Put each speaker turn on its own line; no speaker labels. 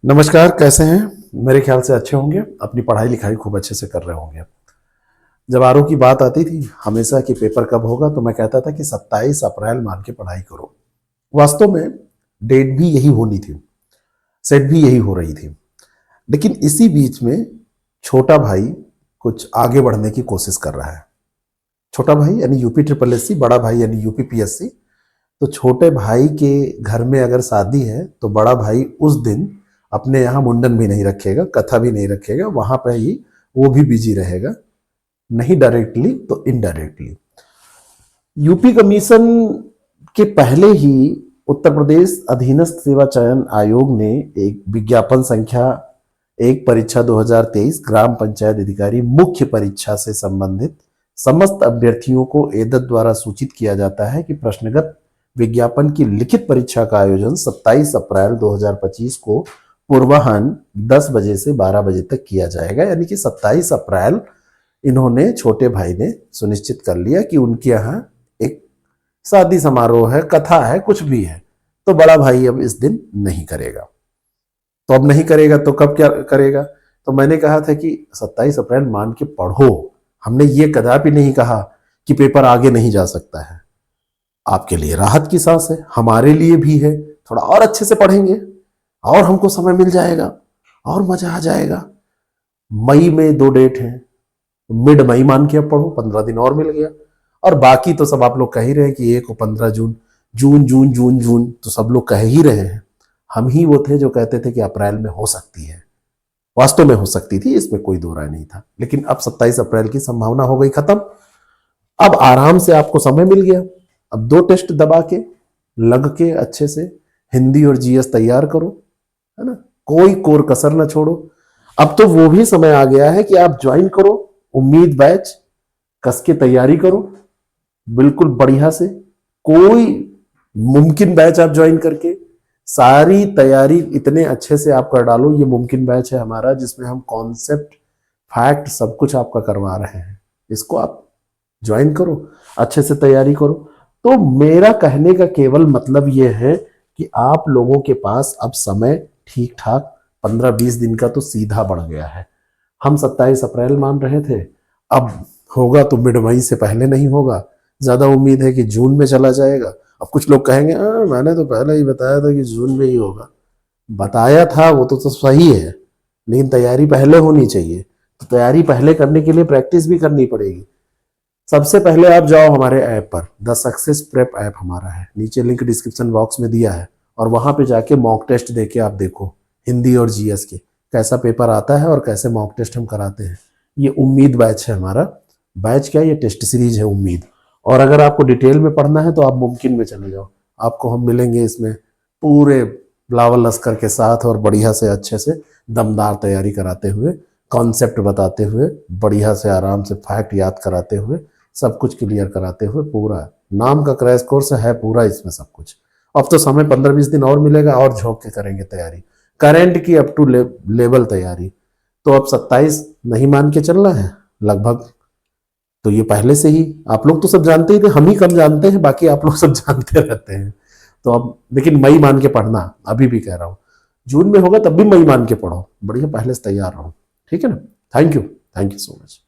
नमस्कार, कैसे हैं? मेरे ख्याल से अच्छे होंगे। अपनी पढ़ाई लिखाई खूब अच्छे से कर रहे होंगे। जब आरओ की बात आती थी हमेशा कि पेपर कब होगा, तो मैं कहता था कि 27 अप्रैल मान के पढ़ाई करो। वास्तव में डेट भी यही होनी थी, सेट भी यही हो रही थी। लेकिन इसी बीच में छोटा भाई कुछ आगे बढ़ने की कोशिश कर रहा है। छोटा भाई यानी यूपी ट्रिपल एससी, बड़ा भाई यानी यूपी पीएससी। तो छोटे भाई के घर में अगर शादी है तो बड़ा भाई उस दिन अपने यहाँ मुंडन भी नहीं रखेगा, कथा भी नहीं रखेगा, वहां पर ही वो भी बिजी रहेगा, नहीं डायरेक्टली तो इनडायरेक्टली। यूपी कमीशन के पहले ही उत्तर प्रदेश अधीनस्थ सेवा चयन आयोग ने एक विज्ञापन संख्या 1 परीक्षा 2023 ग्राम पंचायत अधिकारी मुख्य परीक्षा से संबंधित समस्त अभ्यर्थियों को एदत द्वारा सूचित किया जाता है कि प्रश्नगत विज्ञापन की लिखित परीक्षा का आयोजन 27 अप्रैल 2025 को पूर्वाह्न 10 बजे से 12 बजे तक किया जाएगा। यानी कि 27 अप्रैल इन्होंने, छोटे भाई ने सुनिश्चित कर लिया कि उनके यहाँ एक शादी समारोह है, कथा है, कुछ भी है, तो बड़ा भाई अब इस दिन नहीं करेगा। तो अब नहीं करेगा तो कब क्या करेगा? तो मैंने कहा था कि 27 अप्रैल मान के पढ़ो। हमने ये कदापि नहीं कहा कि पेपर आगे नहीं जा सकता है। आपके लिए राहत की सांस है, हमारे लिए भी है। थोड़ा और अच्छे से पढ़ेंगे और हमको समय मिल जाएगा और मजा आ जाएगा। मई में 2 डेट हैं, मिड मई मान के अब पढ़ो, 15 दिन और मिल गया। और बाकी तो सब आप लोग कह ही रहे हैं कि 1 को 15 जून, जून जून जून जून, तो सब लोग कह ही रहे हैं। हम ही वो थे जो कहते थे कि अप्रैल में हो सकती है। वास्तव में हो सकती थी, इसमें कोई दो राय नहीं था। लेकिन अब 27 अप्रैल की संभावना हो गई खत्म। अब आराम से आपको समय मिल गया। अब 2 टेस्ट दबा के लग के अच्छे से हिंदी और जीएस तैयार करो, है ना, कोई कोर कसर ना छोड़ो। अब तो वो भी समय आ गया है कि आप ज्वाइन करो उम्मीद बैच, कस के तैयारी करो बिल्कुल बढ़िया से। कोई मुमकिन बैच आप ज्वाइन करके सारी तैयारी इतने अच्छे से आप कर डालो। ये मुमकिन बैच है हमारा, जिसमें हम कॉन्सेप्ट, फैक्ट सब कुछ आपका करवा रहे हैं। इसको आप ज्वाइन करो, अच्छे से तैयारी करो। तो मेरा कहने का केवल मतलब यह है कि आप लोगों के पास अब समय ठीक ठाक 15-20 दिन का तो सीधा बढ़ गया है। हम 27 अप्रैल मान रहे थे, अब होगा तो मिड मई से पहले नहीं होगा। ज्यादा उम्मीद है कि जून में चला जाएगा। अब कुछ लोग कहेंगे मैंने तो पहले ही बताया था कि जून में ही होगा। बताया था वो तो सही है, लेकिन तैयारी पहले होनी चाहिए। तो तैयारी पहले करने के लिए प्रैक्टिस भी करनी पड़ेगी। सबसे पहले आप जाओ हमारे ऐप पर, द सक्सेस प्रेप ऐप हमारा है, नीचे लिंक डिस्क्रिप्शन बॉक्स में दिया है, और वहां पे जाके मॉक टेस्ट देके आप देखो हिंदी और जीएस के कैसा पेपर आता है और कैसे मॉक टेस्ट हम कराते हैं। ये उम्मीद बैच है हमारा। बैच क्या, ये टेस्ट सीरीज है उम्मीद। और अगर आपको डिटेल में पढ़ना है तो आप मुमकिन में चले जाओ, आपको हम मिलेंगे इसमें पूरे बिलावल लश्कर के साथ, और बढ़िया से अच्छे से दमदार तैयारी कराते हुए, कॉन्सेप्ट बताते हुए, बढ़िया से आराम से फैक्ट याद कराते हुए, सब कुछ क्लियर कराते हुए। पूरा नाम का क्रैश कोर्स है पूरा इसमें सब कुछ। अब तो समय 15-20 दिन और मिलेगा और झोंक के करेंगे तैयारी, करंट की अप टू लेवल तैयारी। तो अब 27 नहीं मान के चलना है लगभग। तो ये पहले से ही आप लोग तो सब जानते ही थे, हम ही कम जानते हैं, बाकी आप लोग सब जानते रहते हैं। तो अब लेकिन मई मान के पढ़ना, अभी भी कह रहा हूं। जून में होगा तब भी मई मान के पढ़ो, बढ़िया पहले से तैयार रहो, ठीक है ना। Thank you so much.